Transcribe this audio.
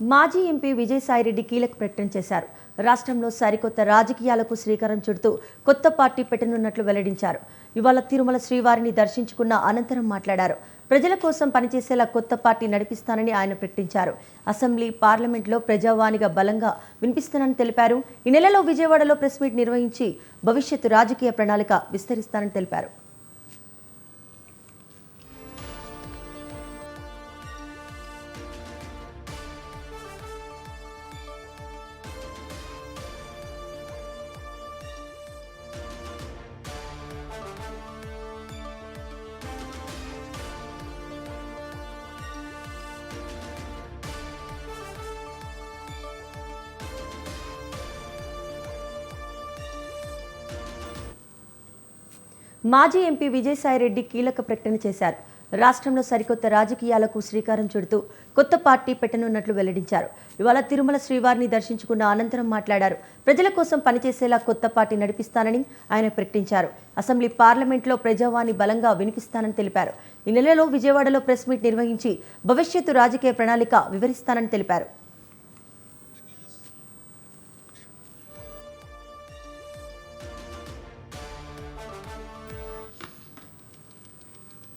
మాజీ ఎంపీ విజయసాయిరెడ్డి కీలక ప్రకటన చేశారు. రాష్ట్రంలో సరికొత్త రాజకీయాలకు శ్రీకారం చుడుతూ కొత్త పార్టీ పెట్టనున్నట్లు వెల్లడించారు. ఇవాళ తిరుమల శ్రీవారిని దర్శించుకున్న అనంతరం మాట్లాడారు. ప్రజల కోసం పనిచేసేలా కొత్త పార్టీ నడిపిస్తానని ఆయన ప్రకటించారు. అసెంబ్లీ, పార్లమెంట్లో ప్రజావాణిగా బలంగా వినిపిస్తానని తెలిపారు. ఈ నెలలో విజయవాడలో ప్రెస్ మీట్ నిర్వహించి భవిష్యత్తు రాజకీయ ప్రణాళిక విస్తరిస్తానని తెలిపారు. మాజీ ఎంపీ విజయసాయిరెడ్డి కీలక ప్రకటన చేశారు. రాష్ట్రంలో సరికొత్త రాజకీయాలకు శ్రీకారం చుడుతూ కొత్త పార్టీ పెట్టనున్నట్లు వెల్లడించారు. ఇవాళ తిరుమల శ్రీవారిని దర్శించుకున్న అనంతరం మాట్లాడారు. ప్రజల కోసం పనిచేసేలా కొత్త పార్టీ నడిపిస్తానని ఆయన ప్రకటించారు. అసెంబ్లీ, పార్లమెంట్లో ప్రజావాణి బలంగా వినిపిస్తానని తెలిపారు. ఈ నెలలో విజయవాడలో ప్రెస్ మీట్ నిర్వహించి భవిష్యత్తు రాజకీయ ప్రణాళిక వివరిస్తానని తెలిపారు.